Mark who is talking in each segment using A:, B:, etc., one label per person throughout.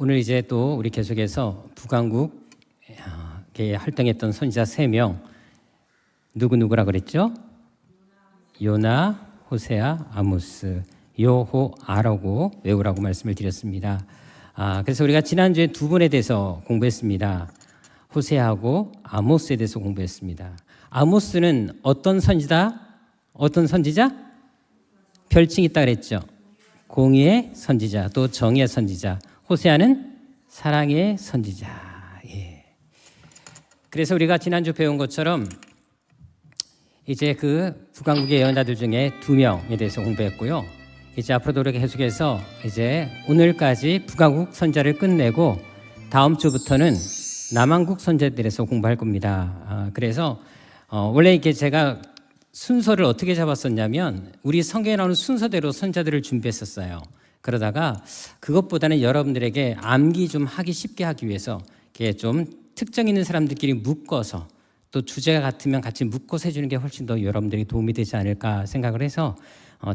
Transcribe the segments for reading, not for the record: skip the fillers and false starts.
A: 오늘 이제 또 우리 계속해서 북왕국에 활동했던 선지자 3명 누구누구라 그랬죠? 요나, 호세아, 아모스, 여호아라고 외우라고 말씀을 드렸습니다. 그래서 우리가 지난주에 두 분에 대해서 공부했습니다. 호세아하고 아모스에 대해서 공부했습니다. 아모스는 어떤 선지자? 어떤 선지자? 별칭이 있다 그랬죠. 공의의 선지자, 또 정의의 선지자. 호세아는 사랑의 선지자. 예. 그래서 우리가 지난주 배운 것처럼 이제 그 북왕국의 예언자들 중에 2명에 대해서 공부했고요. 이제 앞으로도 우리가 계속해서 이제 오늘까지 북왕국 선지자를 끝내고 다음 주부터는 남왕국 선지자들에 대해서 공부할 겁니다. 그래서 원래 이게 제가 순서를 어떻게 잡았었냐면 우리 성경에 나오는 순서대로 선지자들을 준비했었어요. 그러다가 그것보다는 여러분들에게 암기 좀 하기 쉽게 하기 위해서 이렇게 좀 특정 있는 사람들끼리 묶어서 또 주제가 같으면 같이 묶어서 해주는 게 훨씬 더 여러분들이 도움이 되지 않을까 생각을 해서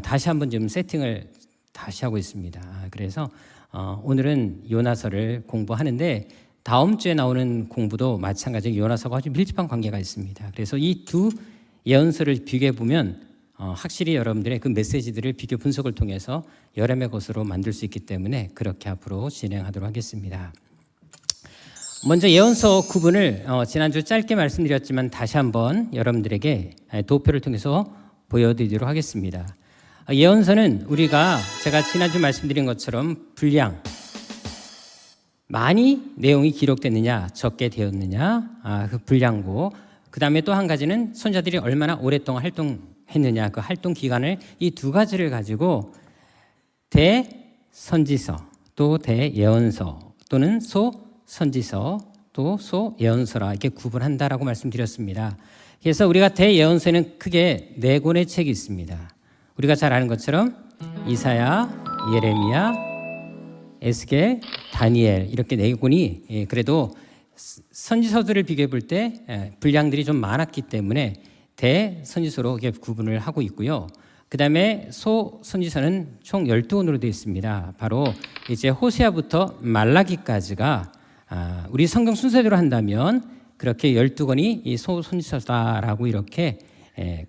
A: 다시 한번 좀 세팅을 다시 하고 있습니다. 그래서 오늘은 요나서를 공부하는데 다음 주에 나오는 공부도 마찬가지로 요나서가 아주 밀접한 관계가 있습니다. 그래서 이 두 예언서를 비교해 보면 확실히 여러분들의 그 메시지들을 비교 분석을 통해서 여러분의 것으로 만들 수 있기 때문에 그렇게 앞으로 진행하도록 하겠습니다. 먼저 예언서 구분을 지난주 짧게 말씀드렸지만 다시 한번 여러분들에게 도표를 통해서 보여드리도록 하겠습니다. 예언서는 우리가 제가 지난주 말씀드린 것처럼 분량, 많이 내용이 기록됐느냐 적게 되었느냐 그 분량고, 그 다음에 또 한 가지는 선지자들이 얼마나 오랫동안 활동했느냐 그 활동 기간을, 이 두 가지를 가지고 대선지서 또 대예언서 또는 소선지서 또 소예언서라 이렇게 구분한다라고 말씀드렸습니다. 그래서 우리가 대예언서에는 크게 4권의 책이 있습니다. 우리가 잘 아는 것처럼 이사야, 예레미야, 에스겔, 다니엘 이렇게 4권이 그래도 선지서들을 비교해 볼 때 분량들이 좀 많았기 때문에 대선지서로 이렇게 구분을 하고 있고요. 그 다음에 소선지서는 총 12권으로 되어 있습니다. 바로 이제 호세아부터 말라기까지가 우리 성경 순서대로 한다면 그렇게 12권이 이 소선지서다라고 이렇게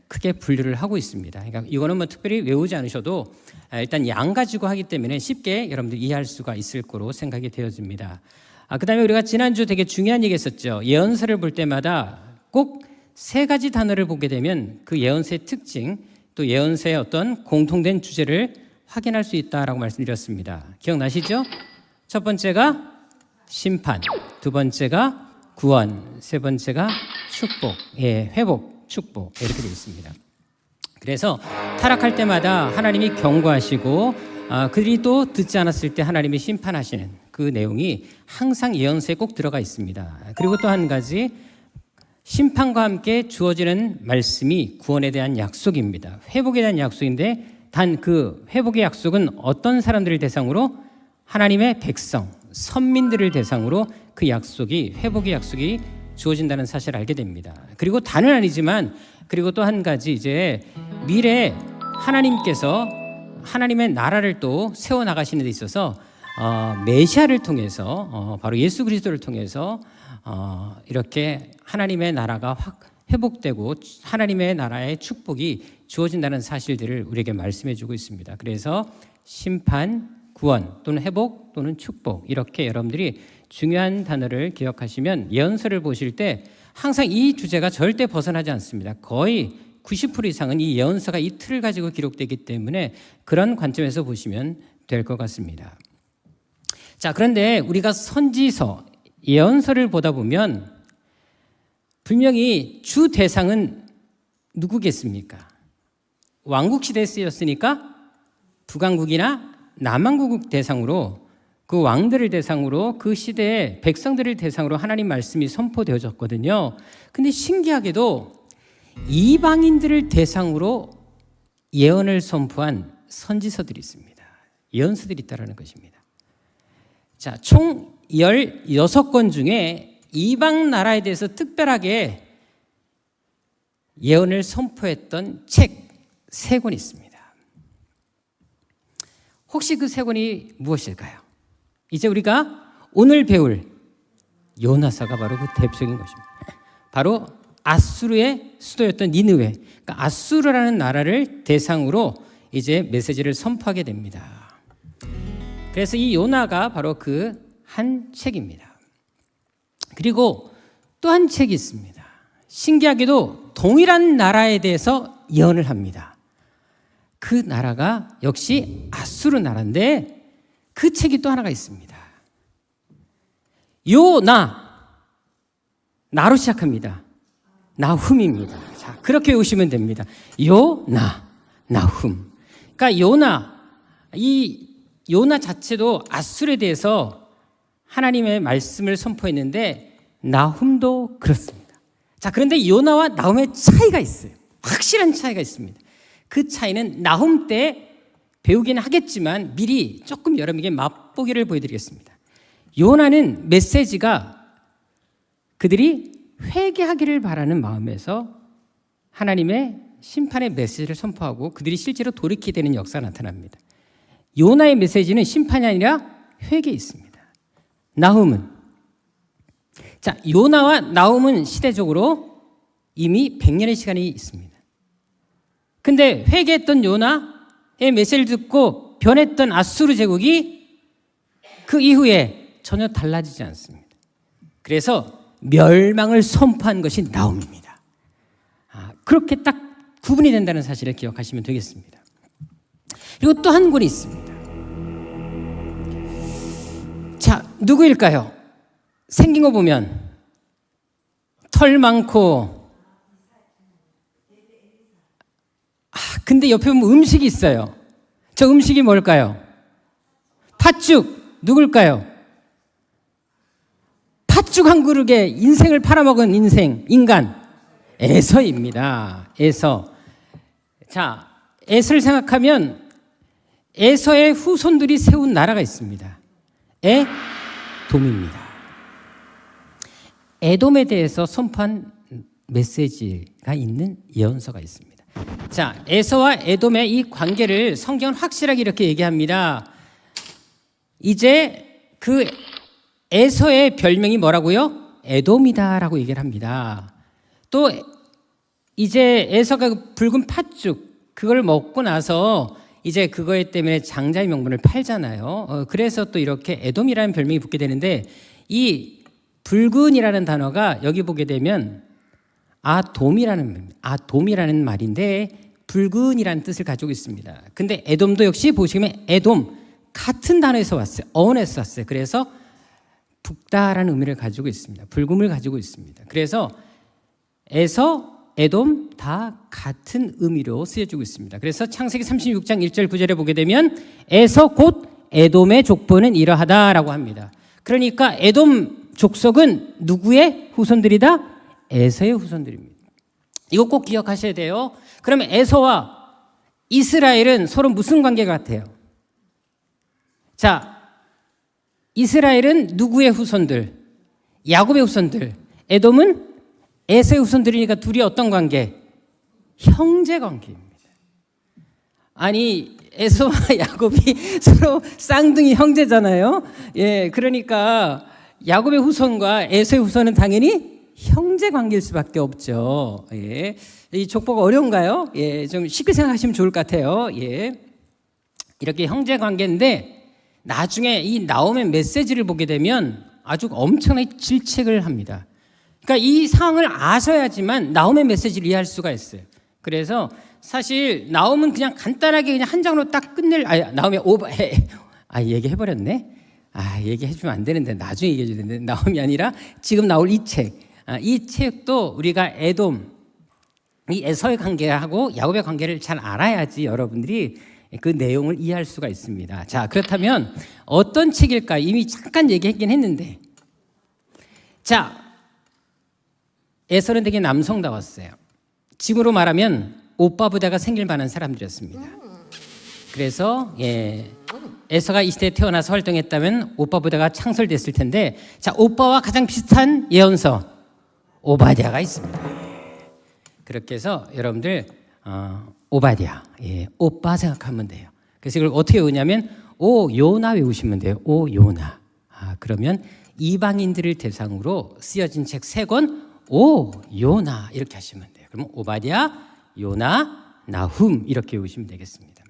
A: 크게 분류를 하고 있습니다. 그러니까 이거는 뭐 특별히 외우지 않으셔도 일단 양 가지고 하기 때문에 쉽게 여러분들 이해할 수가 있을 거로 생각이 되어집니다. 그 다음에 우리가 지난주 되게 중요한 얘기 했었죠. 예언서를 볼 때마다 꼭 3가지 단어를 보게 되면 그 예언서의 특징 또 예언서의 어떤 공통된 주제를 확인할 수 있다라고 말씀드렸습니다. 기억나시죠? 첫 번째가 심판, 두 번째가 구원, 세 번째가 축복, 회복, 축복 이렇게 되어 있습니다. 그래서 타락할 때마다 하나님이 경고하시고 그들이 또 듣지 않았을 때 하나님이 심판하시는 그 내용이 항상 예언서에 꼭 들어가 있습니다. 그리고 또 한 가지, 심판과 함께 주어지는 말씀이 구원에 대한 약속입니다. 회복에 대한 약속인데 단 그 회복의 약속은 어떤 사람들을 대상으로? 하나님의 백성, 선민들을 대상으로 그 약속이, 회복의 약속이 주어진다는 사실을 알게 됩니다. 그리고 다는 아니지만 그리고 또 한 가지, 이제 미래에 하나님께서 하나님의 나라를 또 세워나가시는 데 있어서 메시아를 통해서 바로 예수 그리스도를 통해서 이렇게 하나님의 나라가 확 회복되고 하나님의 나라의 축복이 주어진다는 사실들을 우리에게 말씀해 주고 있습니다. 그래서 심판, 구원 또는 회복 또는 축복, 이렇게 여러분들이 중요한 단어를 기억하시면 예언서를 보실 때 항상 이 주제가 절대 벗어나지 않습니다. 거의 90% 이상은 이 예언서가 이 틀을 가지고 기록되기 때문에 그런 관점에서 보시면 될 것 같습니다. 자, 그런데 우리가 선지서, 예언서를 보다 보면 분명히 주 대상은 누구겠습니까? 왕국시대에 쓰였으니까 북왕국이나 남왕국 대상으로, 그 왕들을 대상으로, 그 시대의 백성들을 대상으로 하나님 말씀이 선포되어졌거든요. 근데 신기하게도 이방인들을 대상으로 예언을 선포한 선지서들이 있습니다. 예언서들이 있다는 것입니다. 자, 총 16권 중에 이방 나라에 대해서 특별하게 예언을 선포했던 책 3권이 있습니다. 혹시 그 3권이 무엇일까요? 이제 우리가 오늘 배울 요나서가 바로 그 대표적인 것입니다. 바로 아수르의 수도였던 니느웨, 그러니까 아수르라는 나라를 대상으로 이제 메시지를 선포하게 됩니다. 그래서 이 요나가 바로 그 한 책입니다. 그리고 또 한 책이 있습니다. 신기하게도 동일한 나라에 대해서 예언을 합니다. 그 나라가 역시 아수르 나라인데 그 책이 또 하나가 있습니다. 나로 시작합니다. 나훔입니다. 자, 그렇게 외우시면 됩니다. 나훔. 그러니까 이 요나 자체도 아수르에 대해서 하나님의 말씀을 선포했는데 나훔도 그렇습니다. 자, 그런데 요나와 나훔의 차이가 있어요. 확실한 차이가 있습니다. 그 차이는 나훔 때 배우기는 하겠지만 미리 조금 여러분에게 맛보기를 보여드리겠습니다. 요나는 메시지가 그들이 회개하기를 바라는 마음에서 하나님의 심판의 메시지를 선포하고 그들이 실제로 돌이키게 되는 역사가 나타납니다. 요나의 메시지는 심판이 아니라 회개에 있습니다. 나훔은, 자, 요나와 나훔은 시대적으로 이미 100년의 시간이 있습니다. 근데 회개했던 요나의 메시지를 듣고 변했던 아수르 제국이 그 이후에 전혀 달라지지 않습니다. 그래서 멸망을 선포한 것이 나훔입니다. 그렇게 딱 구분이 된다는 사실을 기억하시면 되겠습니다. 그리고 또 한 권이 있습니다. 자, 누구일까요? 생긴 거 보면 털 많고, 근데 옆에 보면 음식이 있어요. 저 음식이 뭘까요? 팥죽. 누굴까요? 팥죽 한 그릇에 인생을 팔아먹은 인간 에서입니다. 에서. 자, 에서를 생각하면 에서의 후손들이 세운 나라가 있습니다. 에돔입니다. 에돔에 대해서 선포한 메시지가 있는 예언서가 있습니다. 자, 에서와 에돔의 이 관계를 성경은 확실하게 이렇게 얘기합니다. 이제 그 에서의 별명이 뭐라고요? 에돔이다라고 얘기를 합니다. 또 이제 에서가 그 붉은 팥죽 그걸 먹고 나서 이제 그거에 때문에 장자의 명분을 팔잖아요. 그래서 또 이렇게 에돔이라는 별명이 붙게 되는데 이 붉은이라는 단어가 여기 보게 되면 아돔이라는 말인데 붉은이라는 뜻을 가지고 있습니다. 근데 에돔도 역시 보시면 에돔 같은 단어에서 왔어요. 어원에서 왔어요. 그래서 붉다라는 의미를 가지고 있습니다. 붉음을 가지고 있습니다. 그래서 에서 에돔 다 같은 의미로 쓰여지고 있습니다. 그래서 창세기 36장 1절 9절에 보게 되면 에서 곧 에돔의 족보는 이러하다라고 합니다. 그러니까 에돔 족속은 누구의 후손들이다? 에서의 후손들입니다. 이거 꼭 기억하셔야 돼요. 그러면 에서와 이스라엘은 서로 무슨 관계가 같아요? 자, 이스라엘은 누구의 후손들? 야곱의 후손들. 에돔은 에서의 후손들이니까 둘이 어떤 관계? 형제 관계입니다. 아니, 에서와 야곱이 서로 쌍둥이 형제잖아요. 예, 그러니까 야곱의 후손과 에서의 후손은 당연히 형제 관계일 수밖에 없죠. 예, 이 족보가 어려운가요? 예, 좀 쉽게 생각하시면 좋을 것 같아요. 예, 이렇게 형제 관계인데 나중에 이 나홈의 메시지를 보게 되면 아주 엄청나게 질책을 합니다. 그러니까 이 상황을 아셔야지만 나홈의 메시지를 이해할 수가 있어요. 그래서 사실 나홈은 그냥 간단하게 그냥 한 장으로 딱 끝낼 나홈의 얘기해버렸네. 얘기해주면 안 되는데 나중에 얘기해줘야 되는데 나홈이 아니라 지금 나올 이 책. 이 책도 우리가 에돔, 이 에서의 관계하고 야곱의 관계를 잘 알아야지 여러분들이 그 내용을 이해할 수가 있습니다. 자, 그렇다면 어떤 책일까? 이미 잠깐 얘기했긴 했는데, 자, 에서는 되게 남성다웠어요. 지금으로 말하면 오빠 부대가 생길 만한 사람들이었습니다. 그래서 에서가 이 시대에 태어나서 활동했다면 오빠 부대가 창설됐을 텐데, 자, 오빠와 가장 비슷한 예언서 오바댜가 있습니다. 그렇게 해서 여러분들 오바댜, 오빠 생각하면 돼요. 그래서 이걸 어떻게 외우냐면 오 요나 외우시면 돼요. 오 요나. 그러면 이방인들을 대상으로 쓰여진 책 3권, 오, 요나 이렇게 하시면 돼요. 그러면 오바댜, 요나, 나훔 이렇게 외우시면 되겠습니다.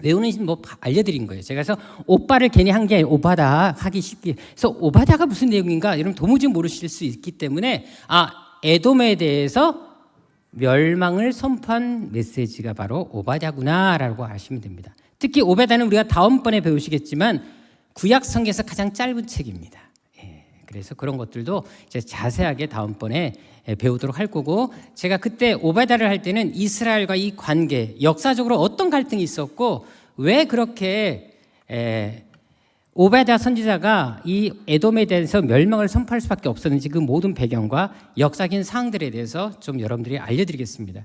A: 외우는 뭐 알려드린 거예요. 제가 그래서 오빠를 괜히 한 게 오바다 하기 쉽게. 그래서 오바다가 무슨 내용인가 여러분 도무지 모르실 수 있기 때문에 에돔에 대해서 멸망을 선포한 메시지가 바로 오바댜구나라고 아시면 됩니다. 특히 오바댜는 우리가 다음번에 배우시겠지만 구약 성경에서 가장 짧은 책입니다. 그래서 그런 것들도 이제 자세하게 다음번에 배우도록 할 거고, 제가 그때 오바댜를 할 때는 이스라엘과 이 관계, 역사적으로 어떤 갈등이 있었고 왜 그렇게 오바댜 선지자가 이 에돔에 대해서 멸망을 선포할 수밖에 없었는지 그 모든 배경과 역사적인 사항들에 대해서 좀 여러분들이 알려드리겠습니다.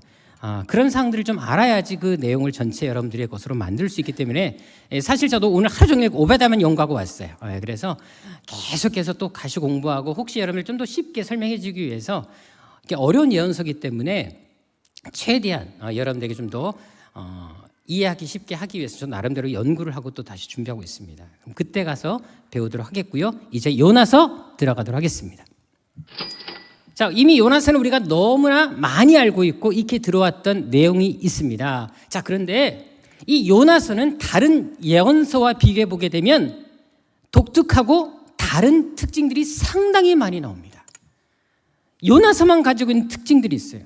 A: 그런 사항들을 좀 알아야지 그 내용을 전체 여러분들의 것으로 만들 수 있기 때문에 사실 저도 오늘 하루 종일 오바댜만 연구하고 왔어요. 그래서 계속해서 또 다시 공부하고 혹시 여러분들 좀 더 쉽게 설명해 주기 위해서 어려운 예언서이기 때문에 최대한 여러분들에게 좀 더 이해하기 쉽게 하기 위해서 저 나름대로 연구를 하고 또 다시 준비하고 있습니다. 그럼 그때 가서 배우도록 하겠고요. 이제 요나서 들어가도록 하겠습니다. 자, 이미 요나서는 우리가 너무나 많이 알고 있고 익히 들어왔던 내용이 있습니다. 자, 그런데 이 요나서는 다른 예언서와 비교해 보게 되면 독특하고 다른 특징들이 상당히 많이 나옵니다. 요나서만 가지고 있는 특징들이 있어요.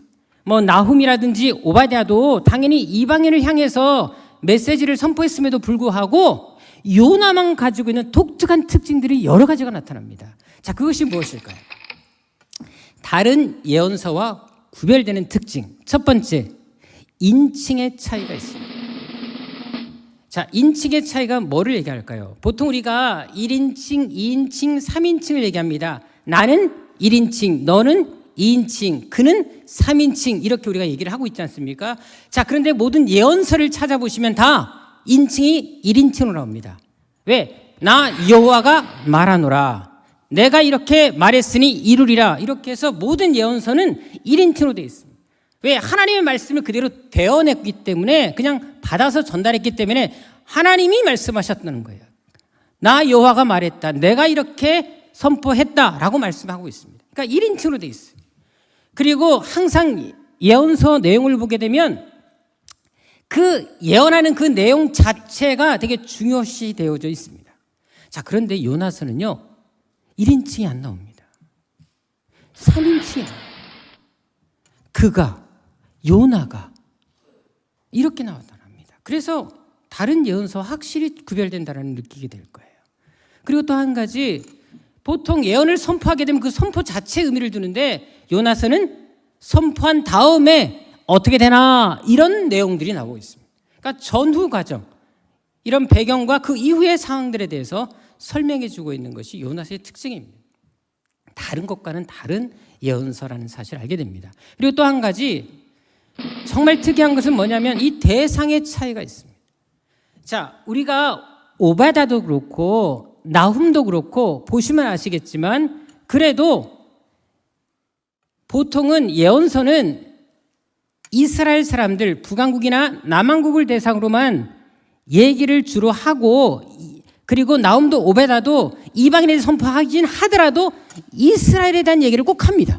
A: 뭐 나훔이라든지 오바댜도 당연히 이방인을 향해서 메시지를 선포했음에도 불구하고 요나만 가지고 있는 독특한 특징들이 여러 가지가 나타납니다. 자, 그것이 무엇일까요? 다른 예언서와 구별되는 특징. 첫 번째, 인칭의 차이가 있습니다. 자, 인칭의 차이가 뭐를 얘기할까요? 보통 우리가 1인칭, 2인칭, 3인칭을 얘기합니다. 나는 1인칭, 너는 2인칭, 그는 3인칭 이렇게 우리가 얘기를 하고 있지 않습니까? 자, 그런데 모든 예언서를 찾아보시면 다 인칭이 1인칭으로 나옵니다. 왜? 나 여호와가 말하노라. 내가 이렇게 말했으니 이루리라. 이렇게 해서 모든 예언서는 1인칭으로 되어 있습니다. 왜? 하나님의 말씀을 그대로 대어냈기 때문에, 그냥 받아서 전달했기 때문에 하나님이 말씀하셨다는 거예요. 나 여호와가 말했다. 내가 이렇게 선포했다라고 말씀하고 있습니다. 그러니까 1인칭으로 되어 있어요. 그리고 항상 예언서 내용을 보게 되면 그 예언하는 그 내용 자체가 되게 중요시 되어져 있습니다. 자, 그런데 요나서는요 1인칭이 안 나옵니다. 3인칭이 그가, 요나가 이렇게 나타납니다. 그래서 다른 예언서와 확실히 구별된다는 걸 느끼게 될 거예요. 그리고 또 한 가지, 보통 예언을 선포하게 되면 그 선포 자체의 의미를 두는데 요나서는 선포한 다음에 어떻게 되나 이런 내용들이 나오고 있습니다. 그러니까 전후 과정, 이런 배경과 그 이후의 상황들에 대해서 설명해 주고 있는 것이 요나서의 특징입니다. 다른 것과는 다른 예언서라는 사실을 알게 됩니다. 그리고 또 한 가지 정말 특이한 것은 뭐냐면 이 대상의 차이가 있습니다. 자, 우리가 오바댜도 그렇고 나훔도 그렇고 보시면 아시겠지만 그래도 보통은 예언서는 이스라엘 사람들, 북왕국이나 남왕국을 대상으로만 얘기를 주로 하고, 그리고 나훔도 오베다도 이방인에 대해 선포하긴 하더라도 이스라엘에 대한 얘기를 꼭 합니다.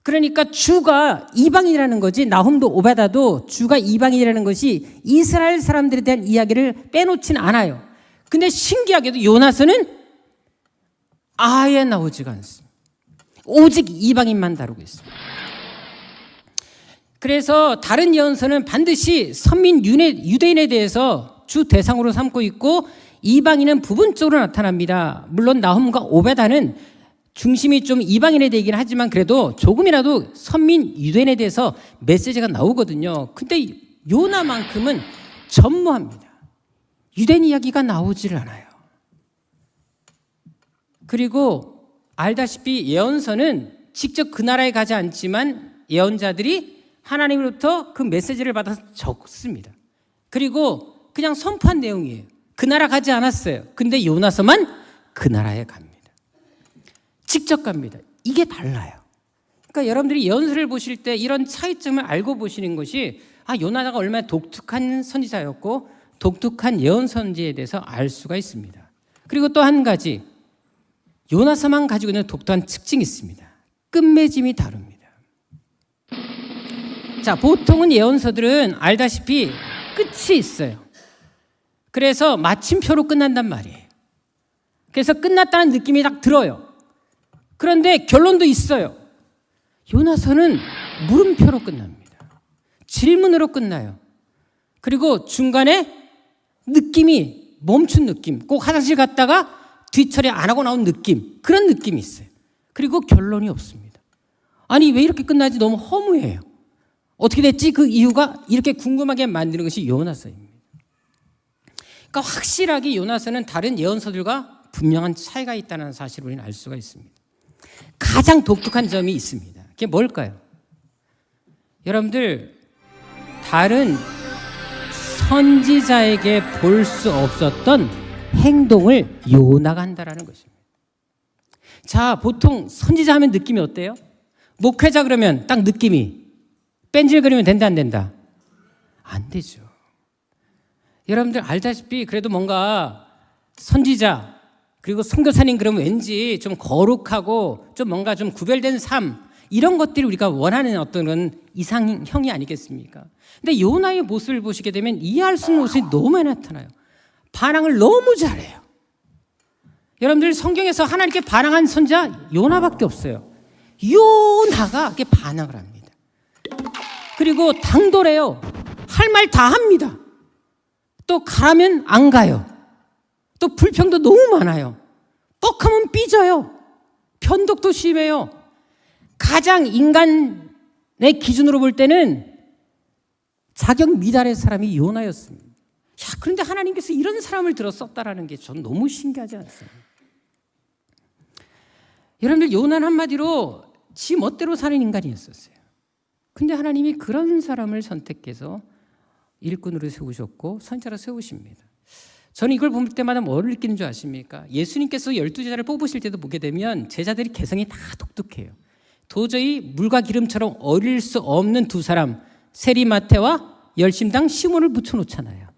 A: 그러니까 주가 이방인이라는 거지, 나훔도 오베다도 주가 이방인이라는 것이 이스라엘 사람들에 대한 이야기를 빼놓진 않아요. 근데 신기하게도 요나서는 아예 나오지가 않습니다. 오직 이방인만 다루고 있습니다. 그래서 다른 예언서는 반드시 선민 유대인에 대해서 주 대상으로 삼고 있고 이방인은 부분적으로 나타납니다. 물론 나훔과 오베다는 중심이 좀 이방인에 대해긴 하지만 그래도 조금이라도 선민 유대인에 대해서 메시지가 나오거든요. 근데 요나만큼은 전무합니다. 유대인 이야기가 나오질 않아요. 그리고 알다시피 예언서는 직접 그 나라에 가지 않지만 예언자들이 하나님으로부터 그 메시지를 받아서 적습니다. 그리고 그냥 선포한 내용이에요. 그 나라 가지 않았어요. 근데 요나서만 그 나라에 갑니다. 직접 갑니다. 이게 달라요. 그러니까 여러분들이 예언서를 보실 때 이런 차이점을 알고 보시는 것이 요나가 얼마나 독특한 선지자였고 독특한 예언 선지에 대해서 알 수가 있습니다. 그리고 또 한 가지, 요나서만 가지고 있는 독특한 특징이 있습니다. 끝맺음이 다릅니다. 자, 보통은 예언서들은 알다시피 끝이 있어요. 그래서 마침표로 끝난단 말이에요. 그래서 끝났다는 느낌이 딱 들어요. 그런데 결론도 있어요. 요나서는 물음표로 끝납니다. 질문으로 끝나요. 그리고 중간에 느낌이 멈춘 느낌, 꼭 화장실 갔다가 뒤처리 안 하고 나온 느낌, 그런 느낌이 있어요. 그리고 결론이 없습니다. 아니, 왜 이렇게 끝나지? 너무 허무해요. 어떻게 됐지? 그 이유가 이렇게 궁금하게 만드는 것이 요나서입니다. 그러니까 확실하게 요나서는 다른 예언서들과 분명한 차이가 있다는 사실을 우리는 알 수가 있습니다. 가장 독특한 점이 있습니다. 그게 뭘까요? 여러분들, 다른 선지자에게 볼 수 없었던 행동을 요나가 한다라는 것입니다. 자, 보통 선지자 하면 느낌이 어때요? 목회자 그러면 딱 느낌이 뺀질거리면 된다 안 된다? 안 되죠. 여러분들 알다시피 그래도 뭔가 선지자 그리고 선교사님 그러면 왠지 좀 거룩하고 좀 뭔가 좀 구별된 삶, 이런 것들이 우리가 원하는 어떤 그런 이상형이 아니겠습니까? 근데 요나의 모습을 보시게 되면 이해할 수 없는 모습이 너무 많이 나타나요. 반항을 너무 잘해요. 여러분들 성경에서 하나님께 반항한 선지자 요나밖에 없어요. 요나가 이렇게 반항을 합니다. 그리고 당돌해요. 할 말 다 합니다. 또 가라면 안 가요. 또 불평도 너무 많아요. 뻑하면 삐져요. 변덕도 심해요. 가장 인간의 기준으로 볼 때는 자격 미달의 사람이 요나였습니다. 야, 그런데 하나님께서 이런 사람을 들어 썼다라는 게 전 너무 신기하지 않습니까? 여러분들, 요나는 한마디로 지 멋대로 사는 인간이었었어요. 근데 하나님이 그런 사람을 선택해서 일꾼으로 세우셨고 선지자로 세우십니다. 저는 이걸 볼 때마다 뭐를 느끼는 줄 아십니까? 예수님께서 12제자를 뽑으실 때도 보게 되면 제자들이 개성이 다 독특해요. 도저히 물과 기름처럼 어릴 수 없는 두 사람, 세리마태와 열심당 시몬을 붙여놓잖아요.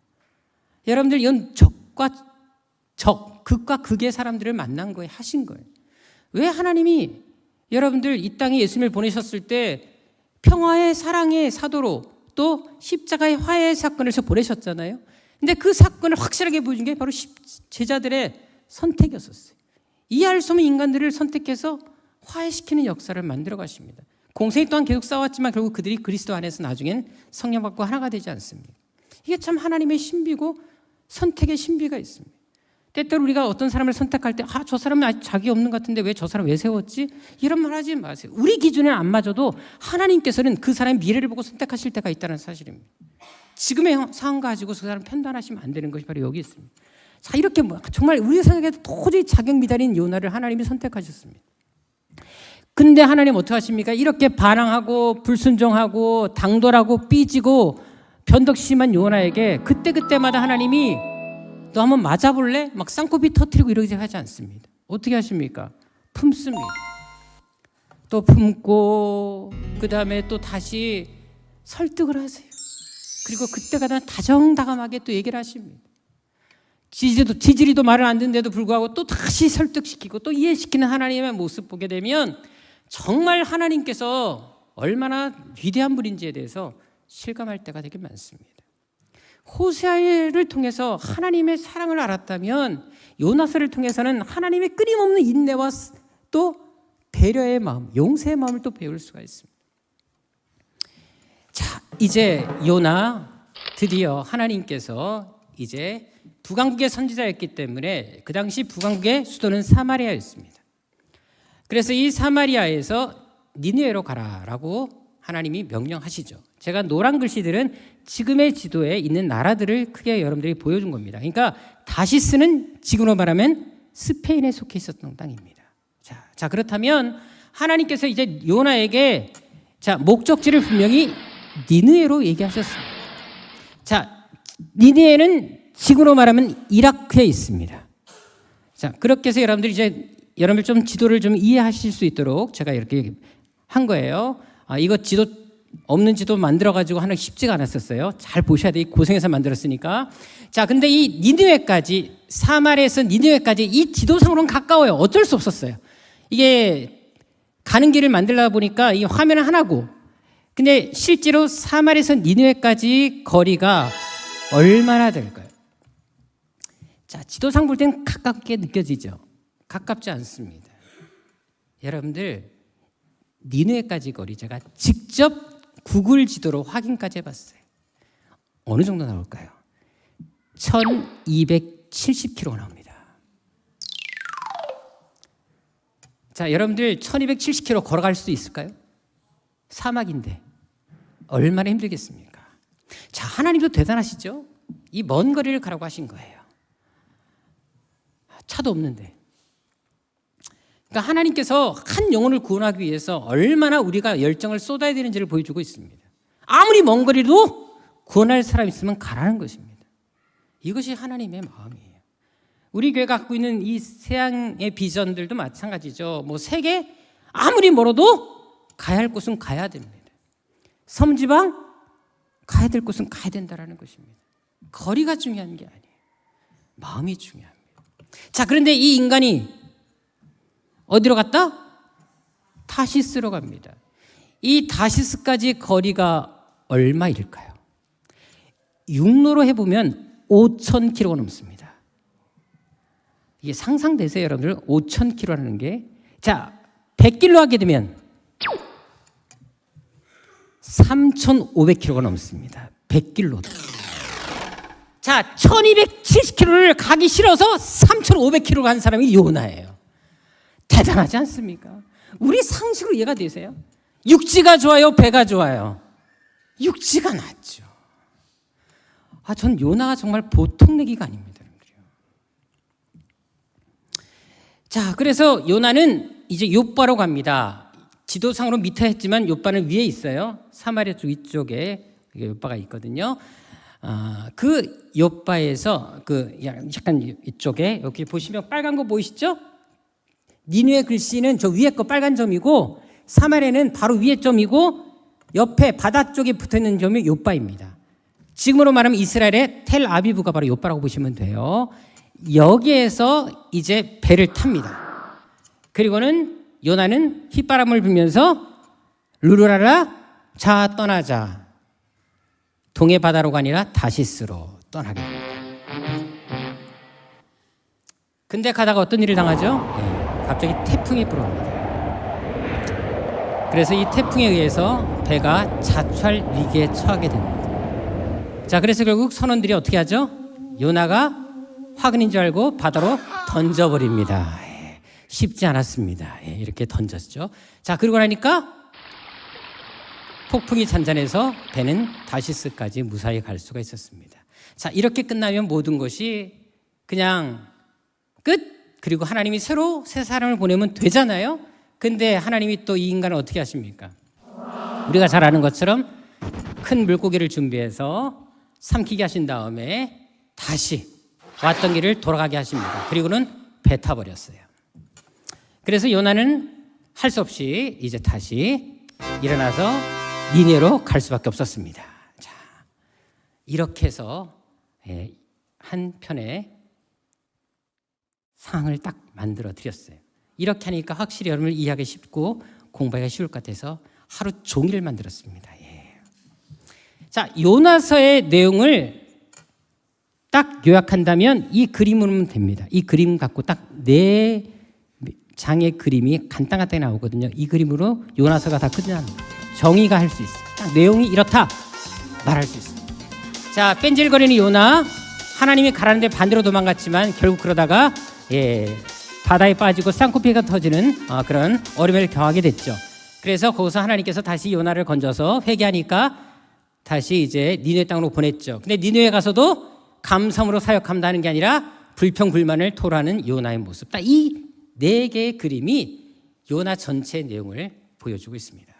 A: 여러분들, 이건 적과 적, 극과 극의 사람들을 만난 거예요. 하신 거예요. 왜 하나님이 여러분들 이 땅에 예수님을 보내셨을 때 평화의 사랑의 사도로 또 십자가의 화해의 사건을 보내셨잖아요. 근데 그 사건을 확실하게 보여준 게 바로 제자들의 선택이었었어요. 이해할 수 없는 인간들을 선택해서 화해시키는 역사를 만들어 가십니다. 공생이 또한 계속 싸웠지만 결국 그들이 그리스도 안에서 나중엔 성령 받고 하나가 되지 않습니까? 이게 참 하나님의 신비고 선택의 신비가 있습니다. 때때로 우리가 어떤 사람을 선택할 때 저 사람은 아직 자기 없는 것 같은데 왜 저 사람 왜 세웠지? 이런 말 하지 마세요. 우리 기준에는 안 맞아도 하나님께서는 그 사람의 미래를 보고 선택하실 때가 있다는 사실입니다. 지금의 상황 가지고 그 사람 판단하시면 안 되는 것이 바로 여기 있습니다. 자, 이렇게 정말 우리 생각에도 도저히 자격 미달인 요나를 하나님이 선택하셨습니다. 근데 하나님 어떻게 하십니까? 이렇게 반항하고 불순종하고 당돌하고 삐지고 변덕 심한 요나에게 그때마다 하나님이 너 한번 맞아볼래? 막 쌍코피 터뜨리고 이러지 하지 않습니다. 어떻게 하십니까? 품습니다. 또 품고 그 다음에 또 다시 설득을 하세요. 그리고 그때가 다정다감하게 또 얘기를 하십니다. 지지리도 말을 안 듣는데도 불구하고 또 다시 설득시키고 또 이해시키는 하나님의 모습 보게 되면 정말 하나님께서 얼마나 위대한 분인지에 대해서 실감할 때가 되게 많습니다. 호세아를 통해서 하나님의 사랑을 알았다면 요나서를 통해서는 하나님의 끊임없는 인내와 또 배려의 마음, 용서의 마음을 또 배울 수가 있습니다. 자, 이제 요나 드디어 하나님께서 이제 북왕국의 선지자였기 때문에 그 당시 북왕국의 수도는 사마리아였습니다. 그래서 이 사마리아에서 니느웨로 가라라고 하나님이 명령하시죠. 제가 노란 글씨들은 지금의 지도에 있는 나라들을 크게 여러분들이 보여준 겁니다. 그러니까 다시스는 지금으로 말하면 스페인에 속해 있었던 땅입니다. 자, 그렇다면 하나님께서 이제 요나에게 목적지를 분명히 니느웨로 얘기하셨습니다. 자, 니느웨는 지금으로 말하면 이라크에 있습니다. 자, 그렇게 해서 여러분들 좀 지도를 좀 이해하실 수 있도록 제가 이렇게 한 거예요. 이거 지도 없는 지도 만들어가지고 하는 게 쉽지가 않았었어요. 잘 보셔야 돼. 고생해서 만들었으니까. 자, 근데 이 니느웨까지, 사마리아에서 니느웨까지 이 지도상으로는 가까워요. 어쩔 수 없었어요. 이게 가는 길을 만들다 보니까 이 화면은 하나고, 근데 실제로 사마리아에서 니느웨까지 거리가 얼마나 될까요? 자, 지도상 볼 때는 가깝게 느껴지죠. 가깝지 않습니다. 여러분들, 니느웨까지 거리 제가 직접 구글 지도로 확인까지 해봤어요. 어느 정도 나올까요? 1270km 나옵니다. 자, 여러분들 1270km 걸어갈 수 있을까요? 사막인데 얼마나 힘들겠습니까? 자, 하나님도 대단하시죠? 이 먼 거리를 가라고 하신 거예요. 차도 없는데. 그러니까 하나님께서 한 영혼을 구원하기 위해서 얼마나 우리가 열정을 쏟아야 되는지를 보여주고 있습니다. 아무리 먼 거리도 구원할 사람 있으면 가라는 것입니다. 이것이 하나님의 마음이에요. 우리 교회가 갖고 있는 이 세상의 비전들도 마찬가지죠. 뭐 세계 아무리 멀어도 가야 할 곳은 가야 됩니다. 섬지방 가야 될 곳은 가야 된다라는 것입니다. 거리가 중요한 게 아니에요. 마음이 중요합니다. 자, 그런데 이 인간이 어디로 갔다? 타시스로 갑니다. 이 타시스까지 거리가 얼마일까요? 육로로 해보면 5,000km가 넘습니다. 이게 상상되세요, 여러분들? 5,000km라는 게. 자, 100길로 하게 되면 3,500km가 넘습니다. 100길로도. 자, 1270km를 가기 싫어서 3,500km 간 사람이 요나예요. 대단하지 않습니까? 우리 상식으로 이해가 되세요? 육지가 좋아요? 배가 좋아요? 육지가 낫죠. 아, 전 요나가 정말 보통 내기가 아닙니다. 자, 그래서 요나는 이제 욥바로 갑니다. 지도상으로 밑에 했지만 욥바는 위에 있어요. 사마리아 쪽 위쪽에 욥바가 있거든요. 그 욥바에서 그 약간 이쪽에 여기 보시면 빨간 거 보이시죠? 니느웨 글씨는 저 위에 거 빨간 점이고 사마리아는 바로 위에 점이고 옆에 바다 쪽에 붙어있는 점이 욥바입니다. 지금으로 말하면 이스라엘의 텔 아비브가 바로 욥바라고 보시면 돼요. 여기에서 이제 배를 탑니다. 그리고는 요나는 휘바람을 불면서 루루라라 자 떠나자. 동해 바다로가 아니라 다시스로 떠나게 됩니다. 근데 가다가 어떤 일을 당하죠? 갑자기 태풍이 불어옵니다. 그래서 이 태풍에 의해서 배가 자철 위기에 처하게 됩니다. 자, 그래서 결국 선원들이 어떻게 하죠? 요나가 화근인 줄 알고 바다로 던져버립니다. 쉽지 않았습니다. 이렇게 던졌죠. 자, 그러고 나니까 폭풍이 잔잔해서 배는 다시스까지 무사히 갈 수가 있었습니다. 자, 이렇게 끝나면 모든 것이 그냥 끝? 그리고 하나님이 새로 새 사람을 보내면 되잖아요. 근데 하나님이 또 이 인간을 어떻게 하십니까? 우리가 잘 아는 것처럼 큰 물고기를 준비해서 삼키게 하신 다음에 다시 왔던 길을 돌아가게 하십니다. 그리고는 배 타버렸어요. 그래서 요나는 할 수 없이 이제 다시 일어나서 니느웨로 갈 수밖에 없었습니다. 자, 이렇게 해서 한 편의 상을 딱 만들어 드렸어요. 이렇게 하니까 확실히 여러분을 이해하기 쉽고 공부하기가 쉬울 것 같아서 하루 종일 만들었습니다. 자, 요나서의 내용을 딱 요약한다면 이 그림으로 됩니다. 이 그림 갖고 딱 4장의 그림이 간단하게 나오거든요. 이 그림으로 요나서가 다 끝납니다. 정의가 할 수 있어요. 딱 내용이 이렇다 말할 수 있어요. 자, 뺀질거리는 요나, 하나님이 가라는데 반대로 도망갔지만 결국 그러다가 바다에 빠지고 쌍코피가 터지는 그런 어려움을 경하게 됐죠. 그래서 거기서 하나님께서 다시 요나를 건져서 회개하니까 다시 이제 니느웨 땅으로 보냈죠. 근데 니느웨 가서도 감성으로 사역한다는 게 아니라 불평불만을 토로하는 요나의 모습. 딱 이 4개의 그림이 요나 전체의 내용을 보여주고 있습니다.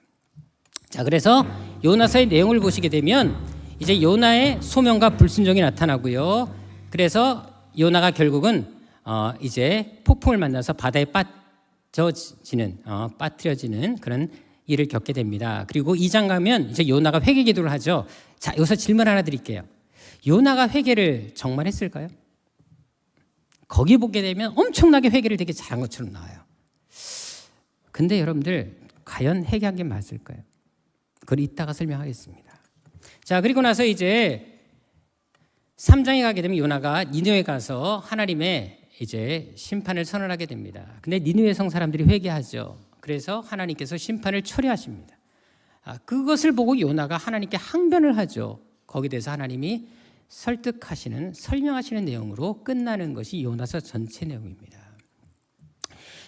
A: 자, 그래서 요나서의 내용을 보시게 되면 이제 요나의 소명과 불순종이 나타나고요. 그래서 요나가 결국은 이제 폭풍을 만나서 바다에 빠뜨려지는 그런 일을 겪게 됩니다. 그리고 2장 가면 이제 요나가 회개 기도를 하죠. 자, 여기서 질문 하나 드릴게요. 요나가 회개를 정말 했을까요? 거기 보게 되면 엄청나게 회개를 되게 잘한 것처럼 나와요. 근데 여러분들 과연 회개한 게 맞을까요? 그걸 이따가 설명하겠습니다. 자, 그리고 나서 이제 3장에 가게 되면 요나가 니느웨에 가서 하나님의 이제 심판을 선언하게 됩니다. 근데 니느웨 성 사람들이 회개하죠. 그래서 하나님께서 심판을 처리하십니다. 그것을 보고 요나가 하나님께 항변을 하죠. 거기에 대해서 하나님이 설명하시는 내용으로 끝나는 것이 요나서 전체 내용입니다.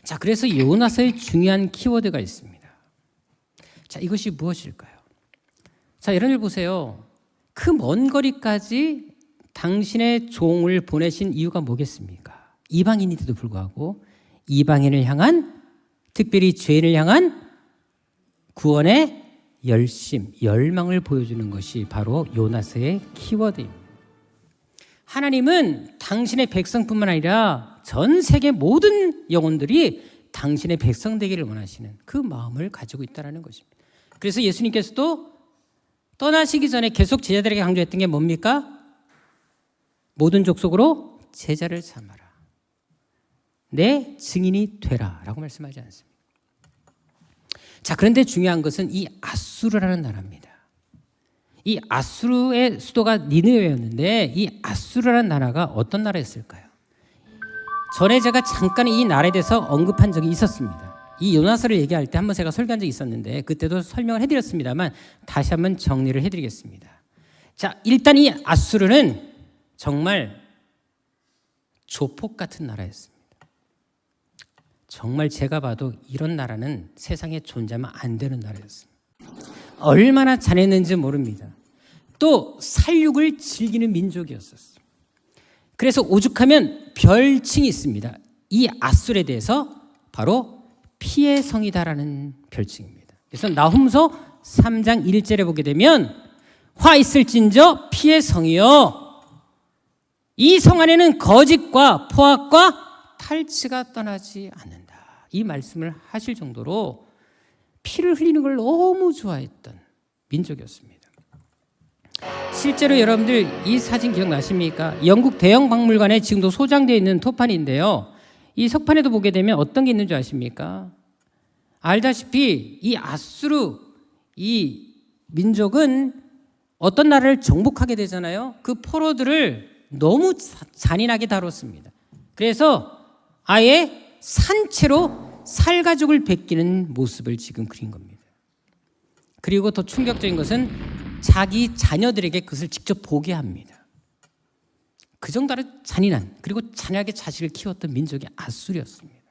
A: 자, 그래서 요나서의 중요한 키워드가 있습니다. 자, 이것이 무엇일까요? 자, 여러분들 보세요. 그 먼 거리까지 당신의 종을 보내신 이유가 뭐겠습니까? 이방인인데도 불구하고 이방인을 향한, 특별히 죄인을 향한 구원의 열심, 열망을 보여주는 것이 바로 요나서의 키워드입니다. 하나님은 당신의 백성뿐만 아니라 전 세계 모든 영혼들이 당신의 백성 되기를 원하시는 그 마음을 가지고 있다는 것입니다. 그래서 예수님께서도 떠나시기 전에 계속 제자들에게 강조했던 게 뭡니까? 모든 족속으로 제자를 삼아라. 내 증인이 되라 라고 말씀하지 않습니다. 자, 그런데 중요한 것은 이 아수르라는 나라입니다. 이 아수르의 수도가 니느웨였는데 이 아수르라는 나라가 어떤 나라였을까요? 전에 제가 잠깐 이 나라에 대해서 언급한 적이 있었습니다. 이 요나서를 얘기할 때 한번 제가 설교한 적이 있었는데 그때도 설명을 해드렸습니다만 다시 한번 정리를 해드리겠습니다. 자, 일단 이 아수르는 정말 조폭 같은 나라였습니다. 정말 제가 봐도 이런 나라는 세상에 존재하면 안 되는 나라였습니다. 얼마나 잔인했는지 모릅니다. 또 살육을 즐기는 민족이었었어요. 그래서 오죽하면 별칭이 있습니다. 이 아수르에 대해서 바로 피의 성이다라는 별칭입니다. 그래서 나훔서 3장 1절에 보게 되면 화 있을진저 피의 성이요 이 성 안에는 거짓과 포악과 탈취가 떠나지 않는다. 이 말씀을 하실 정도로 피를 흘리는 걸 너무 좋아했던 민족이었습니다. 실제로 여러분들 이 사진 기억나십니까? 영국 대형 박물관에 지금도 소장되어 있는 토판인데요. 이 석판에도 보게 되면 어떤 게 있는 줄 아십니까? 알다시피 이 아수르 이 민족은 어떤 나라를 정복하게 되잖아요. 그 포로들을 너무 잔인하게 다뤘습니다. 그래서 아예 산채로 살가죽을 벗기는 모습을 지금 그린 겁니다. 그리고 더 충격적인 것은 자기 자녀들에게 그것을 직접 보게 합니다. 그 정도로 잔인한 그리고 잔인하게 자식을 키웠던 민족이 아수르였습니다.